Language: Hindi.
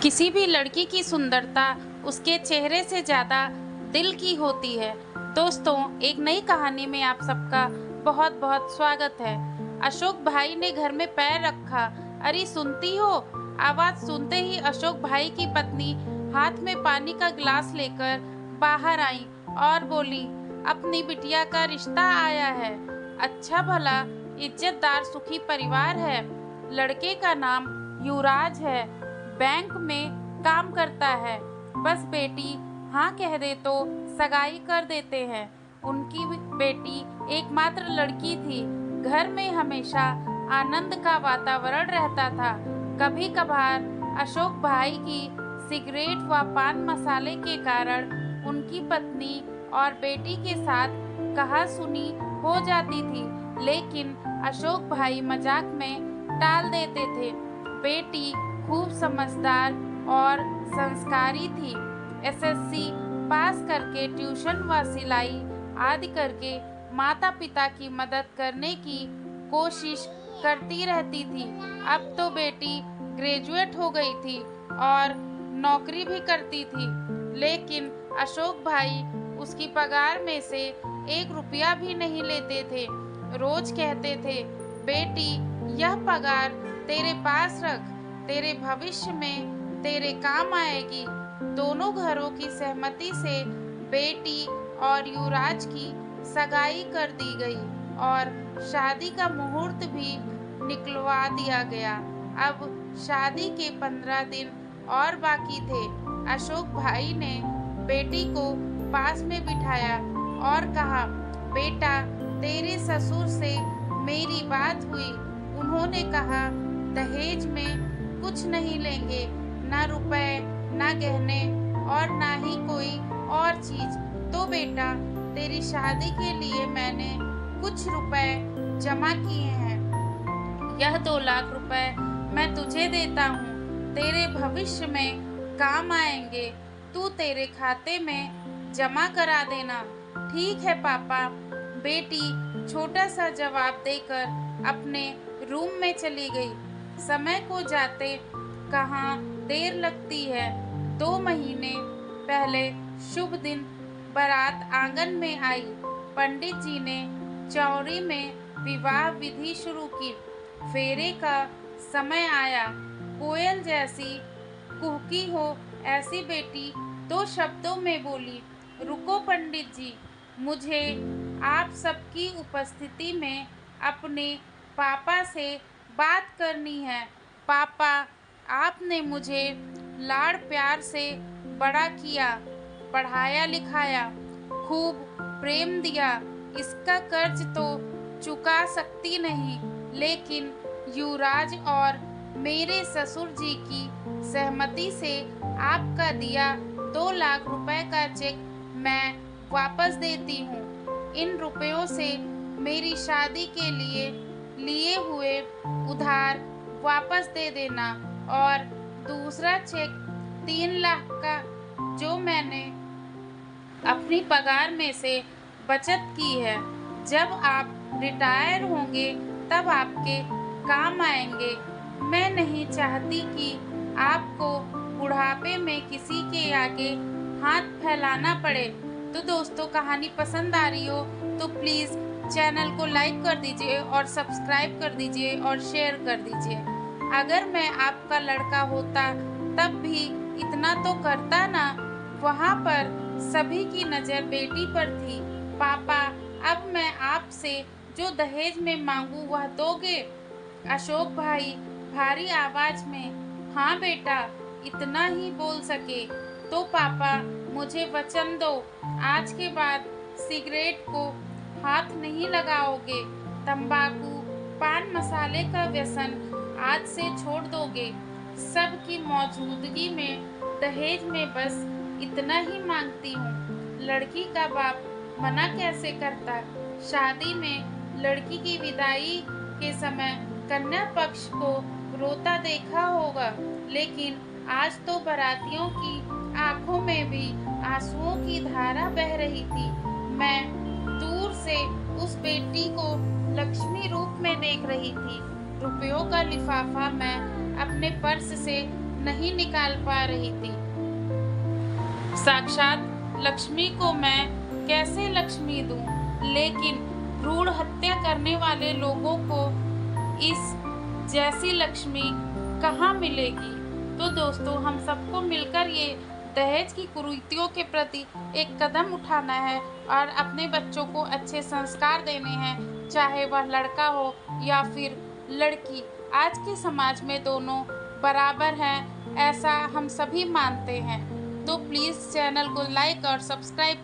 किसी भी लड़की की सुंदरता उसके चेहरे से ज़्यादा दिल की होती है। दोस्तों, एक नई कहानी में आप सबका बहुत बहुत स्वागत है। अशोक भाई ने घर में पैर रखा। अरे सुनती हो? आवाज़ सुनते ही अशोक भाई की पत्नी हाथ में पानी का गिलास लेकर बाहर आई और बोली, अपनी बिटिया का रिश्ता आया है। अच्छा भला इज्जतदार सुखी परिवार है। लड़के का नाम युवराज है, बैंक में काम करता है। बस बेटी हाँ कह दे तो सगाई कर देते हैं। उनकी बेटी एकमात्र लड़की थी। घर में हमेशा आनंद का वातावरण रहता था। कभी कभार अशोक भाई की सिगरेट व पान मसाले के कारण उनकी पत्नी और बेटी के साथ कहासुनी हो जाती थी, लेकिन अशोक भाई मजाक में टाल देते थे। बेटी खूब समझदार और संस्कारी थी। एसएससी पास करके ट्यूशन व सिलाई आदि करके माता पिता की मदद करने की कोशिश करती रहती थी। अब तो बेटी ग्रेजुएट हो गई थी और नौकरी भी करती थी, लेकिन अशोक भाई उसकी पगार में से 1 रुपया भी नहीं लेते थे। रोज कहते थे, बेटी यह पगार तेरे पास रख, तेरे भविष्य में तेरे काम आएगी। दोनों घरों की सहमति से बेटी और युवराज की सगाई कर दी गई और शादी का मुहूर्त भी निकलवा दिया गया। अब शादी के 15 दिन और बाकी थे। अशोक भाई ने बेटी को पास में बिठाया और कहा, बेटा तेरे ससुर से मेरी बात हुई। उन्होंने कहा दहेज में कुछ नहीं लेंगे, ना रुपए, ना गहने और ना ही कोई और चीज। तो बेटा तेरी शादी के लिए मैंने कुछ रुपए जमा किए हैं। यह 2 लाख रुपए मैं तुझे देता हूँ, तेरे भविष्य में काम आएंगे। तू तेरे खाते में जमा करा देना। ठीक है पापा। बेटी छोटा सा जवाब देकर अपने रूम में चली गई। समय को जाते कहाँ देर लगती है। 2 महीने पहले शुभ दिन बारात आंगन में आई। पंडित जी ने चौरी में विवाह विधि शुरू की। फेरे का समय आया। कोयल जैसी कुहकी हो ऐसी बेटी 2 शब्दों में बोली, रुको पंडित जी, मुझे आप सबकी उपस्थिति में अपने पापा से बात करनी है। पापा, आपने मुझे लाड़ प्यार से बड़ा किया, पढ़ाया लिखाया, खूब प्रेम दिया। इसका कर्ज तो चुका सकती नहीं, लेकिन युवराज और मेरे ससुर जी की सहमति से आपका दिया 2 लाख रुपए का चेक मैं वापस देती हूँ। इन रुपयों से मेरी शादी के लिए हुए उधार वापस दे देना और दूसरा चेक 3 लाख का जो मैंने अपनी पगार में से बचत की है, जब आप रिटायर होंगे तब आपके काम आएंगे। मैं नहीं चाहती कि आपको बुढ़ापे में किसी के आगे हाथ फैलाना पड़े। तो दोस्तों, कहानी पसंद आ रही हो तो प्लीज़ चैनल को लाइक कर दीजिए और सब्सक्राइब कर दीजिए और शेयर कर दीजिए। अगर मैं आपका लड़का होता तब भी इतना तो करता ना। वहाँ पर सभी की नज़र बेटी पर थी। पापा, अब मैं आपसे जो दहेज में मांगू वह दोगे? अशोक भाई भारी आवाज में, हाँ बेटा, इतना ही बोल सके। तो पापा मुझे वचन दो, आज के बाद सिगरेट को हाथ नहीं लगाओगे, तंबाकू पान मसाले का व्यसन आज से छोड़ दोगे। सबकी मौजूदगी में दहेज में बस इतना ही मांगती हूँ। लड़की का बाप मना कैसे करता? शादी में लड़की की विदाई के समय कन्या पक्ष को रोता देखा होगा, लेकिन आज तो बारातियों की आंखों में भी आंसुओं की धारा बह रही थी। मैं दूर से उस बेटी को लक्ष्मी रूप में देख रही थी। रुपयों का लिफाफा मैं अपने पर्स से नहीं निकाल पा रही थी। साक्षात लक्ष्मी को मैं कैसे लक्ष्मी दूं, लेकिन भ्रूण हत्या करने वाले लोगों को इस जैसी लक्ष्मी कहाँ मिलेगी। तो दोस्तों, हम सबको मिलकर ये दहेज की कुरीतियों के प्रति एक कदम उठाना है और अपने बच्चों को अच्छे संस्कार देने हैं, चाहे वह लड़का हो या फिर लड़की। आज के समाज में दोनों बराबर हैं, ऐसा हम सभी मानते हैं। तो प्लीज़ चैनल को लाइक और सब्सक्राइब